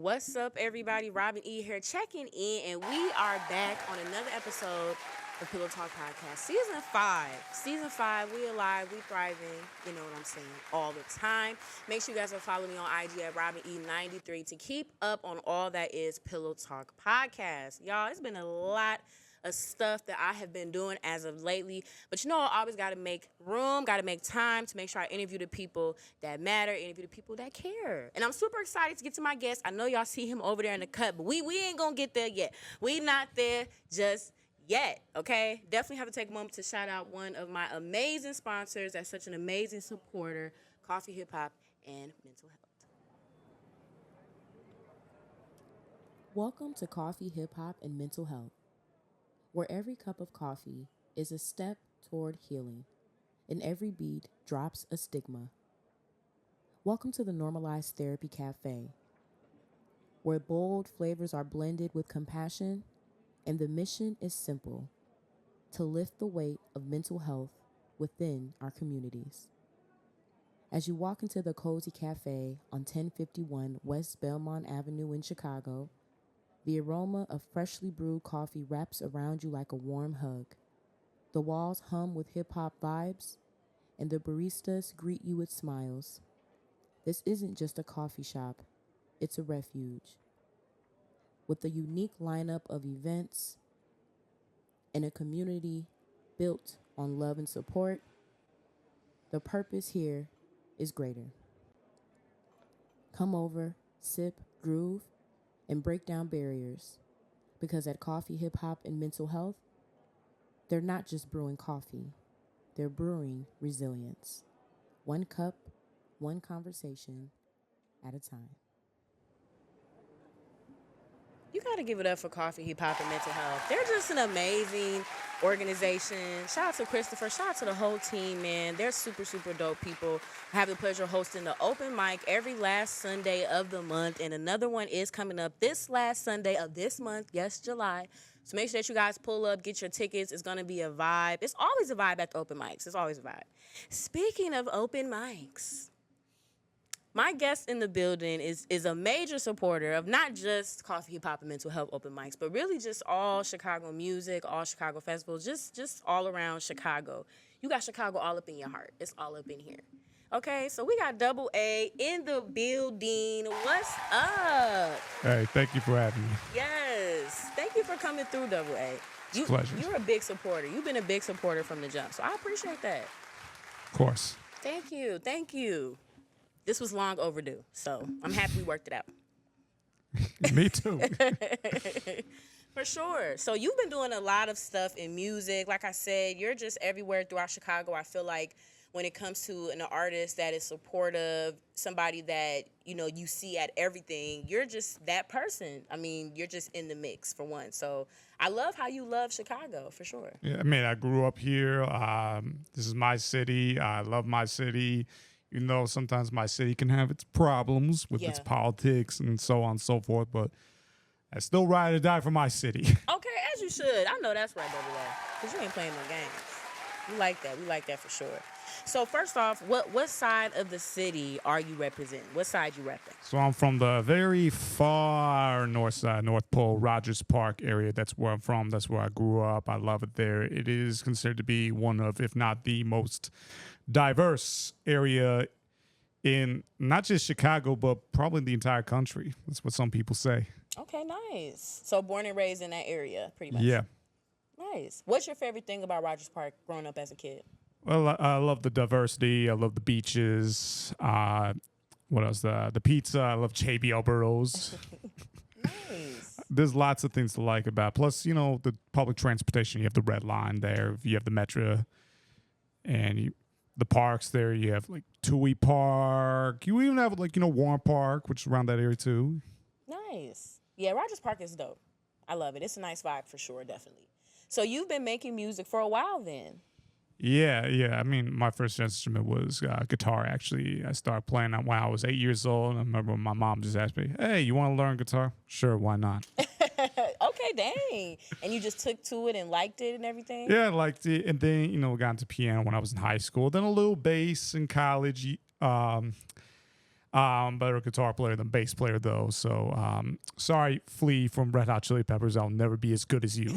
What's up, everybody? Robin E here, checking in, and we are back on another episode of Pillow Talk Podcast, Season 5. Season 5, we alive, we thriving, you know what I'm saying, all the time. Make sure you guys are following me on IG at RobinE93 to keep up on all that is Pillow Talk Podcast. Y'all, it's been a lot of stuff that I have been doing as of lately. But you know, I always got to make room, got to make time to make sure I interview the people that matter, interview the people that care. And I'm super excited to get to my guest. I know y'all see him over there in the cut, but we ain't going to get there yet. We not there just yet, okay? Definitely have to take a moment to shout out one of my amazing sponsors that's such an amazing supporter, Coffee, Hip Hop, and Mental Health. Welcome to Coffee, Hip Hop, and Mental Health, where every cup of coffee is a step toward healing, and every beat drops a stigma. Welcome to the Normalized Therapy Cafe, where bold flavors are blended with compassion, and the mission is simple: to lift the weight of mental health within our communities. As you walk into the Cozy Cafe on 1051 West Belmont Avenue in Chicago, the aroma of freshly brewed coffee wraps around you like a warm hug. The walls hum with hip-hop vibes, and the baristas greet you with smiles. This isn't just a coffee shop, it's a refuge. With a unique lineup of events and a community built on love and support, the purpose here is greater. Come over, sip, groove, and break down barriers, because at Coffee, Hip Hop, and Mental Health, they're not just brewing coffee, they're brewing resilience. One cup, one conversation at a time. You got to give it up for Coffee, Hip Hop, and Mental Health. They're just an amazing organization. Shout out to Christopher. Shout out to the whole team, man. They're super, super dope people. I have the pleasure of hosting the open mic every last Sunday of the month, and another one is coming up this last Sunday of this month, yes, July. So make sure that you guys pull up, get your tickets. It's going to be a vibe. It's always a vibe at the open mics. It's always a vibe. Speaking of open mics, my guest in the building is a major supporter of not just Coffee, Hip Hop, and Mental Health open mics, but really just all Chicago music, all Chicago festivals, just all around Chicago. You got Chicago all up in your heart. It's all up in here. Okay, so we got Double A in the building. What's up? Hey, thank you for having me. Yes. Thank you for coming through, Double A. It's a pleasure. You're a big supporter. You've been a big supporter from the jump, so I appreciate that. Of course. Thank you. Thank you. This was long overdue, so I'm happy we worked it out. Me too. For sure. So you've been doing a lot of stuff in music. Like I said, you're just everywhere throughout Chicago. I feel like when it comes to an artist that is supportive, somebody that, you know, you see at everything, you're just that person. I mean, you're just in the mix, for one. So I love how you love Chicago, for sure. Yeah, I mean, I grew up here. This is my city. I love my city. You know, sometimes my city can have its problems with its politics and so on and so forth, but I still ride or die for my city. Okay, as you should. I know that's right, Double A, because you ain't playing no games. We like that. We like that for sure. So first off, what side of the city are you representing? What side you repping? So I'm from the very far north side, North Pole, Rogers Park area. That's where I'm from. That's where I grew up. I love it there. It is considered to be one of, if not the most diverse area in not just Chicago, but probably the entire country. That's what some people say. Okay, nice. So born and raised in that area, pretty much. Yeah. Nice. What's your favorite thing about Rogers Park growing up as a kid? Well, I love the diversity. I love the beaches. What else? The pizza. I love JBL burros. Nice. There's lots of things to like about it. Plus, you know, the public transportation. You have the Red Line there. You have the Metro. And the parks there. You have, like, Toohey Park. You even have, like, you know, Warren Park, which is around that area, too. Nice. Yeah, Rogers Park is dope. I love it. It's a nice vibe for sure, definitely. So you've been making music for a while then. Yeah. I mean, my first instrument was guitar, actually. I started playing that when I was 8 years old. I remember my mom just asked me, hey, you want to learn guitar? Sure, why not? Okay, dang. And you just took to it and liked it and everything? Yeah, I liked it. And then, you know, got into piano when I was in high school. Then a little bass in college. Better guitar player than bass player, though. So sorry, Flea from Red Hot Chili Peppers. I'll never be as good as you.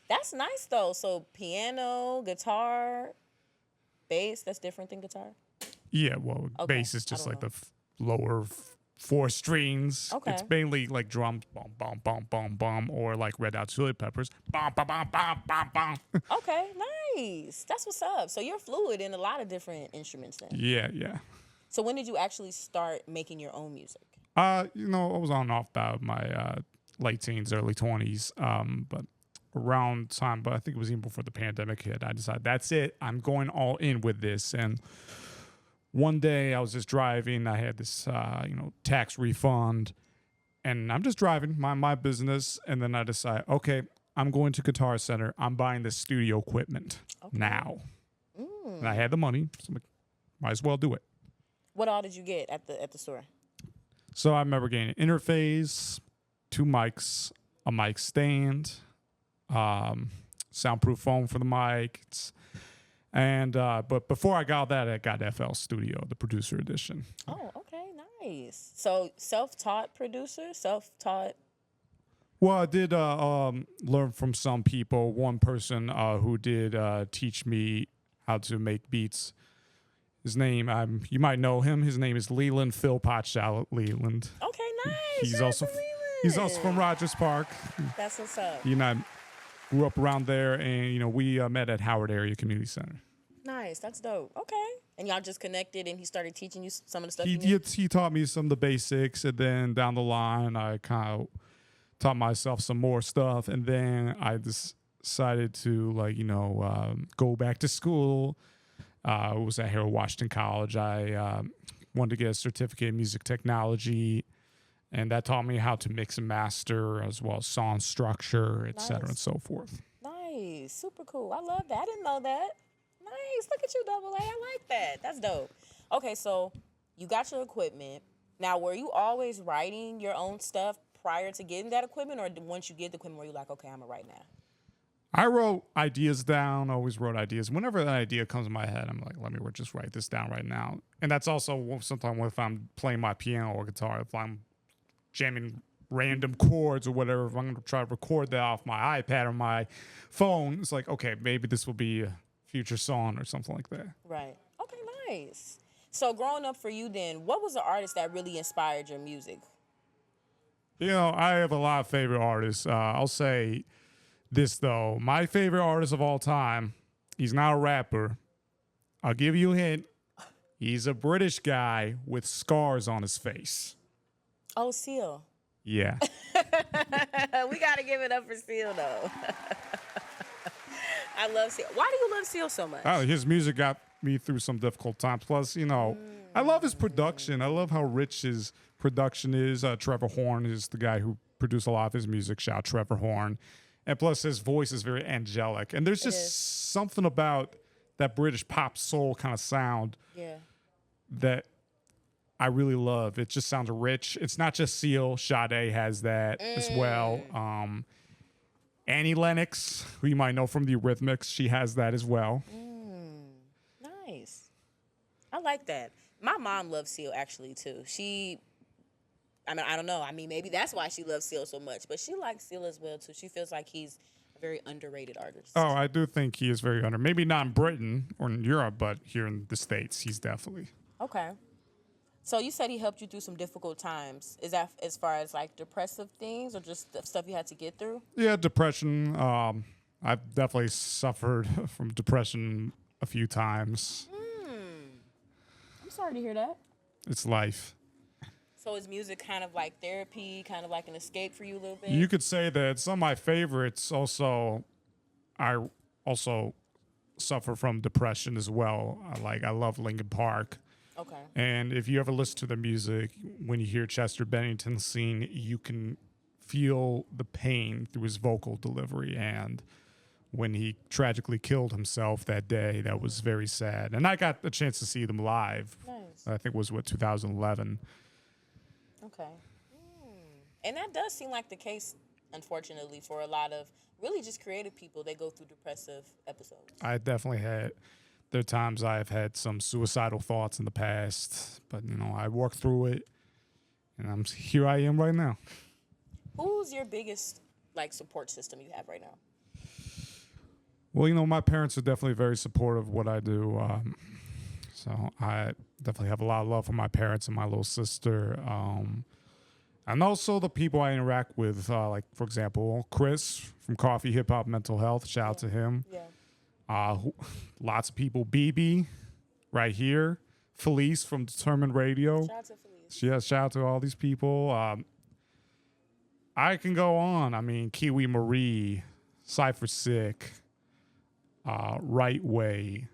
That's nice though. So piano, guitar, bass, that's different than guitar? Yeah, well, Okay, bass is I just don't like know. the four strings. Okay. It's mainly like drums, bum, bum, bum, bum, bum, or like Red Hot Chili Peppers, bum, bum, bum, bum, bum, bum. Okay, nice. That's what's up. So you're fluid in a lot of different instruments then. Yeah. So when did you actually start making your own music? I was on and off about my late teens, early 20s. But around time, but I think it was even before the pandemic hit, I decided that's it. I'm going all in with this. And one day I was just driving. I had this, tax refund, and I'm just driving, mind my business. And then I decide, okay, I'm going to Guitar Center. I'm buying the studio equipment now. And I had the money, so I'm like, might as well do it. What all did you get at the store? So I remember getting an interface, 2 mics, a mic stand, soundproof foam for the mic. But before I got that, I got FL Studio, the producer edition. Oh, okay, nice. So self-taught producer, self-taught. Well, I did learn from some people. One person who did teach me how to make beats. His name, you might know him. His name is Leland Philpott. Shout out Leland. Okay, nice. He's Shout out also to he's Leland. also from Rogers Park. That's what's up. He and I grew up around there, and we met at Howard Area Community Center. Nice, that's dope. Okay, and y'all just connected, and he started teaching you some of the stuff. He taught me some of the basics, and then down the line, I kind of taught myself some more stuff, and then I decided to go back to school. It was at Harold Washington College. I wanted to get a certificate in music technology, and that taught me how to mix and master, as well as song structure, et cetera, and so forth. Nice, super cool. I love that. I didn't know that. Nice, look at you, Double A. I like that. That's dope. Okay, so you got your equipment. Now, were you always writing your own stuff prior to getting that equipment, or once you get the equipment, were you like, okay, I'm gonna write now? I wrote ideas down, always wrote ideas. Whenever that idea comes in my head, I'm like, let me just write this down right now. And that's also sometimes if I'm playing my piano or guitar, if I'm jamming random chords or whatever, if I'm going to try to record that off my iPad or my phone, it's like, okay, maybe this will be a future song or something like that. Right. Okay, nice. So growing up for you then, what was the artist that really inspired your music? I have a lot of favorite artists. I'll say this, though. My favorite artist of all time, he's not a rapper. I'll give you a hint. He's a British guy with scars on his face. Oh, Seal. Yeah. We got to give it up for Seal, though. I love Seal. Why do you love Seal so much? His music got me through some difficult times. Plus, I love his production. I love how rich his production is. Trevor Horn is the guy who produced a lot of his music. Shout out Trevor Horn. And plus, his voice is very angelic. And there's just something about that British pop soul kind of sound that I really love. It just sounds rich. It's not just Seal. Sade has that as well. Annie Lennox, who you might know from the Eurythmics, she has that as well. Nice. I like that. My mom loves Seal, actually, too. I don't know. Maybe that's why she loves Seal so much. But she likes Seal as well, too. She feels like he's a very underrated artist. Oh, I do think he is very maybe not in Britain or in Europe, but here in the States, he's definitely. Okay. So you said he helped you through some difficult times. Is that as far as like depressive things or just the stuff you had to get through? Yeah, depression. I've definitely suffered from depression a few times. I'm sorry to hear that. It's life. So is music kind of like therapy, kind of like an escape for you a little bit? You could say that some of my favorites also, I also suffer from depression as well. I love Linkin Park. Okay. And if you ever listen to the music, when you hear Chester Bennington sing, you can feel the pain through his vocal delivery. And when he tragically killed himself that day, that was very sad. And I got a chance to see them live. Nice. I think it was, 2011. Okay. And that does seem like the case, unfortunately, for a lot of really just creative people. They go through depressive episodes. I definitely had there are times I've had some suicidal thoughts in the past, but I worked through it, and here I am right now. Who's your biggest support system you have right now? Well, my parents are definitely very supportive of what I do. So I definitely have a lot of love for my parents and my little sister. And also the people I interact with, for example, Chris from Coffee, Hip Hop, Mental Health. Shout out to him. Yeah. Lots of people. BB, right here. Felice from Determined Radio. Shout out to Felice. Yeah, shout out to all these people. I can go on. I mean, Kiwi Marie, Cypher Sick, Right Way,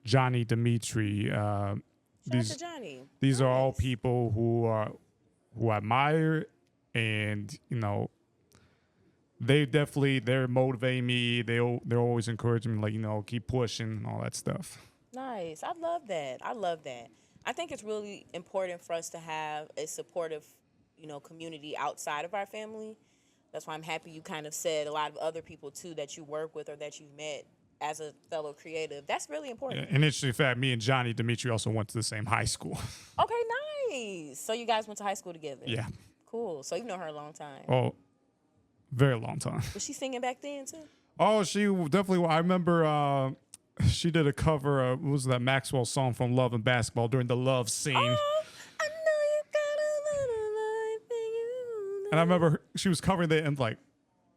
Johnny Dimitri. Shout out to Johnny. These are all people who I admire, and they're motivating me. They're always encouraging me, keep pushing and all that stuff. Nice. I love that. I think it's really important for us to have a supportive, community outside of our family. That's why I'm happy you kind of said a lot of other people too that you work with or that you've met as a fellow creative. That's really important. Yeah, and interesting fact, me and Johnny Dimitri also went to the same high school. Okay, nice. So you guys went to high school together. Yeah. Cool. So you've known her a long time. Oh, very long time. Was she singing back then too? Oh, she definitely. I remember she did a cover of, what was that Maxwell song from Love and Basketball during the love scene. Oh, I know you got a little light for you. And I remember she was covering that and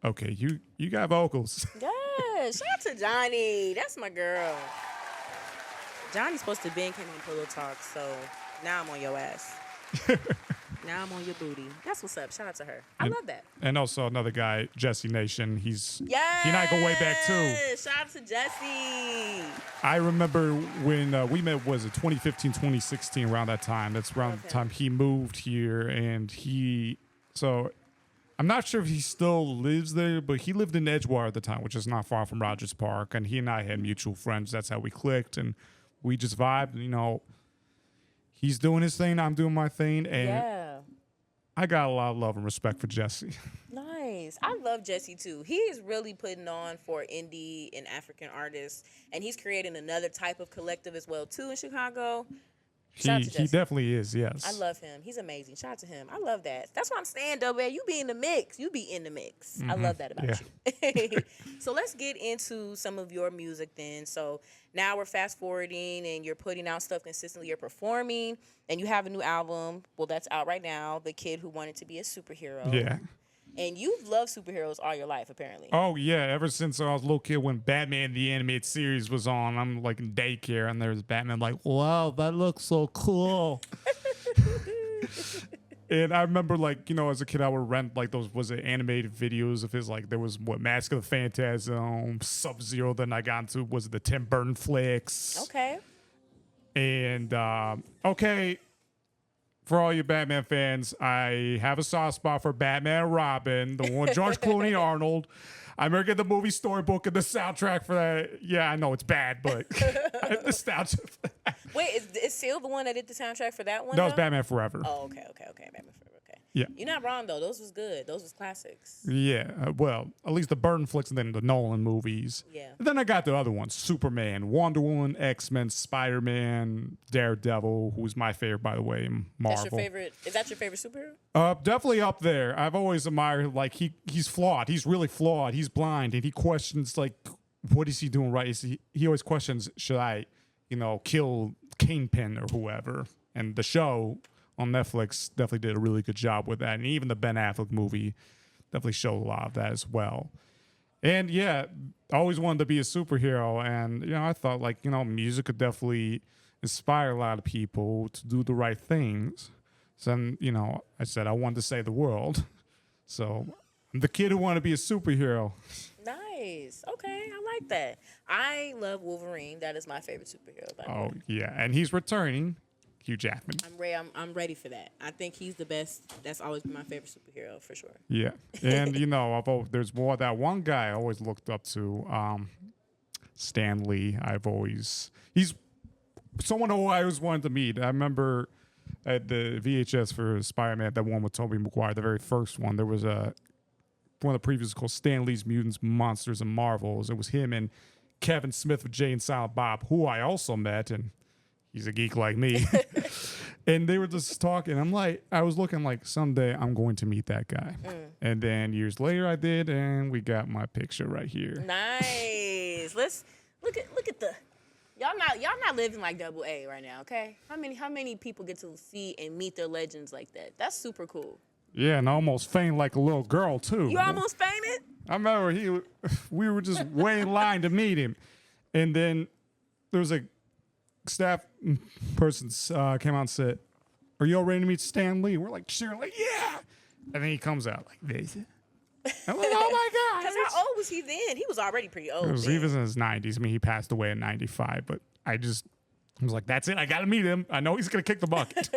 okay, you got vocals. Yeah, shout out to Johnny. That's my girl. Johnny's supposed to be in Pillow Talk, so now I'm on your ass. Now I'm on your booty. That's what's up. Shout out to her. I love that. And also another guy, Jesse Nation. He and I go way back too. Shout out to Jesse. I remember when we met, was it 2015, 2016, around that time. That's around the time he moved here, and so I'm not sure if he still lives there, but he lived in Edgewater at the time, which is not far from Rogers Park, and he and I had mutual friends. That's how we clicked, and we just vibed, He's doing his thing, I'm doing my thing, and I got a lot of love and respect for Jesse. Nice. I love Jesse too. He is really putting on for indie and African artists, and he's creating another type of collective as well too in Chicago. He definitely is, yes. I love him. He's amazing. Shout out to him. I love that. That's what I'm saying, though, man. You be in the mix. You be in the mix. Mm-hmm. I love that about you. So let's get into some of your music then. So now we're fast forwarding and you're putting out stuff consistently. You're performing and you have a new album. Well, that's out right now. The Kid Who Wanted to Be a Superhero. Yeah. And you've loved superheroes all your life, apparently. Oh, yeah. Ever since I was a little kid when Batman the Animated Series was on, I'm in daycare, and there's Batman wow, that looks so cool. And I remember, as a kid, I would rent, those, animated videos of his, there was, Mask of the Phantasm, Sub-Zero, then I got into, was it the Tim Burton flicks? Okay. And, for all you Batman fans, I have a soft spot for Batman and Robin, the one with George Clooney Arnold. I remember getting the movie storybook and the soundtrack for that. Yeah, I know it's bad, but I have the soundtrack for that. Wait, is Seal the one that did the soundtrack for that one? That was Batman Forever. Oh, okay. Batman Forever, okay. Yeah. You're not wrong, though. Those was good. Those was classics. Yeah, at least the Burton flicks and then the Nolan movies. Yeah. And then I got the other ones, Superman, Wonder Woman, X-Men, Spider-Man, Daredevil, who's my favorite, by the way, Marvel. That's your favorite? Is that your favorite superhero? Definitely up there. I've always admired, he's flawed. He's really flawed. He's blind, and he questions, what is he doing right? He always questions, should I, kill Kingpin or whoever? And the show on Netflix definitely did a really good job with that. And even the Ben Affleck movie definitely showed a lot of that as well. And yeah, I always wanted to be a superhero. And, I thought music could definitely inspire a lot of people to do the right things. So then, I said I wanted to save the world. So I'm the kid who wanted to be a superhero. Nice. Okay, I like that. I love Wolverine. That is my favorite superhero. Oh, yeah. And he's returning. Hugh Jackman. I'm ready for that. I think he's the best. That's always been my favorite superhero for sure. Yeah, and there's that one guy I always looked up to, Stan Lee. He's someone who I always wanted to meet. I remember at the VHS for Spider-Man, that one with Tobey Maguire, the very first one. There was one of the previews called Stan Lee's Mutants, Monsters, and Marvels. It was him and Kevin Smith of Jay and Silent Bob, who I also met, and he's a geek like me. And they were just talking. I was looking like someday I'm going to meet that guy. And then years later I did, and we got my picture right here. Nice. Let's look at the y'all not living like double A right now, okay? How many people get to see and meet their legends like that? That's super cool. Yeah, and I almost fainted like a little girl too. You almost fainted? I remember we were just way in line to meet him, and then there was a staff person came out and said, "Are you all ready to meet Stan Lee?" And we're like, "Sure," like, "Yeah." And then he comes out like this. I'm like, "Oh my God!" Because how old was he then? He was already pretty old. He was in his 90s. I mean, he passed away in 95. But I was like, "That's it. I got to meet him. I know he's gonna kick the bucket."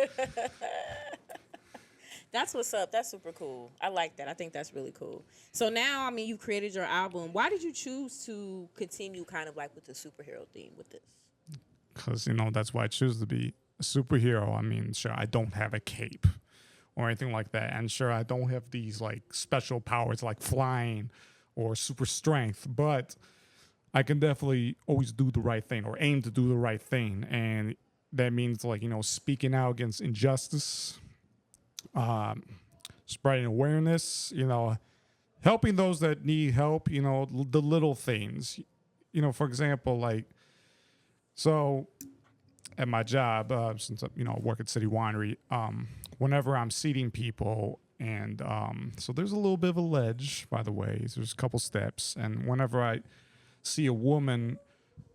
That's what's up. That's super cool. I like that. I think that's really cool. So now, I mean, you created your album. Why did you choose to continue kind of like with the superhero theme with this? Because, that's why I choose to be a superhero. I mean, sure, I don't have a cape or anything like that. And sure, I don't have these like special powers like flying or super strength, but I can definitely always do the right thing or aim to do the right thing. And that means like, speaking out against injustice, spreading awareness, helping those that need help, the little things, for example, like, so at my job, since, I work at City Winery, whenever I'm seating people, and so there's a little bit of a ledge, by the way, there's a couple steps, and whenever I see a woman,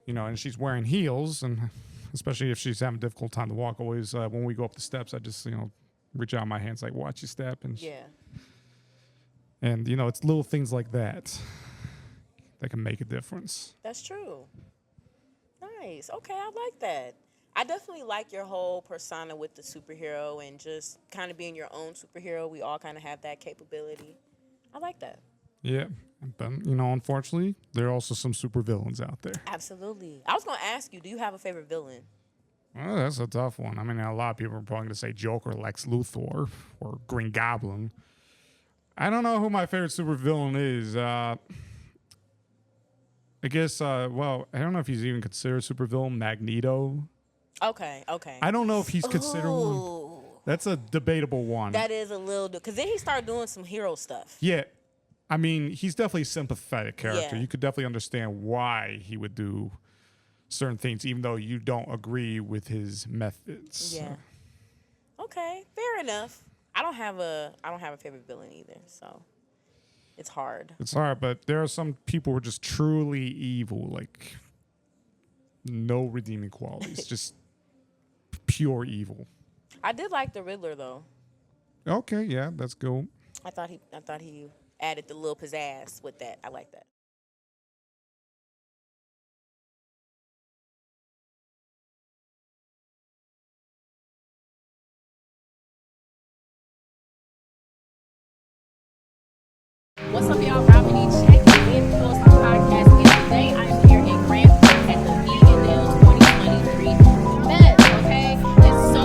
and she's wearing heels, and especially if she's having a difficult time to walk, always, when we go up the steps, I just, reach out my hands like, watch your step. And yeah. And, it's little things like that that can make a difference. That's true. Nice. Okay, I like that. I definitely like your whole persona with the superhero and just kind of being your own superhero. We all kind of have that capability. I like that. Yeah. But, unfortunately, there are also some super villains out there. Absolutely. I was going to ask you, do you have a favorite villain? Well, that's a tough one. I mean, a lot of people are probably going to say Joker, Lex Luthor, or Green Goblin. I don't know who my favorite supervillain is. I guess, I don't know if he's even considered a supervillain. Magneto. Okay. I don't know if he's considered one. That's a debatable one. That is a little... Because then he started doing some hero stuff. Yeah. I mean, he's definitely a sympathetic character. Yeah. You could definitely understand why he would do certain things, even though you don't agree with his methods. Yeah. Okay, fair enough. I don't have a favorite villain either, so it's hard. It's hard, but there are some people who are just truly evil, like no redeeming qualities, just pure evil. I did like the Riddler though. Okay, yeah, that's cool. I thought he added the little pizzazz with that. I like that. What's up, y'all? Robin checking in for our podcast. And today I'm here in Grand Park at the VNL 2023 event. Okay, it's so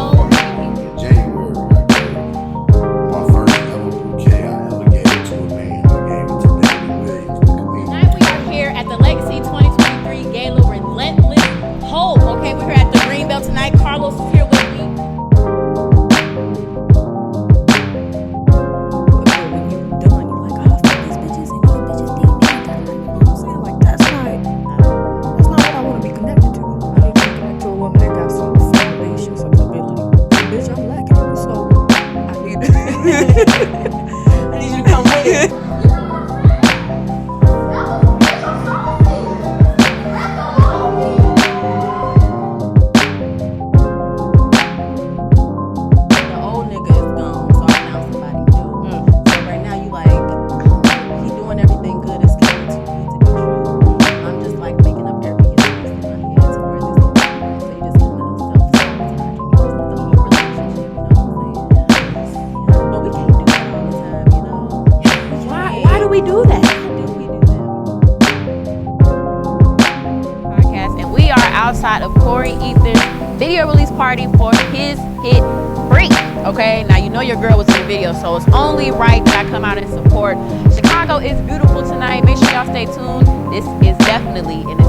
January, my first ever bouquet I ever gave to a man. I gave it to David Williams, the comedian. tonight we are here at the Legacy 2023 Gala Relentless Hope. Okay, we're here at the Greenbelt tonight. Carlos is here with me. I need you to come with it. The old nigga is gone, so I found somebody new. So right now you like, he doing everything good. It's coming too good to be true. I'm just like making up every excuse in my head to where this is going. So you just kind of self-sabotaging the whole relationship, you know what I'm saying? But we can't do that all the time, you know? Why do we do that? Podcast, and we are outside of Corey Ethan's video release party for his hit Freak. Okay, now you know your girl was in the video, so it's only right that I come out and support. Chicago is beautiful tonight. Make sure y'all stay tuned. This is definitely an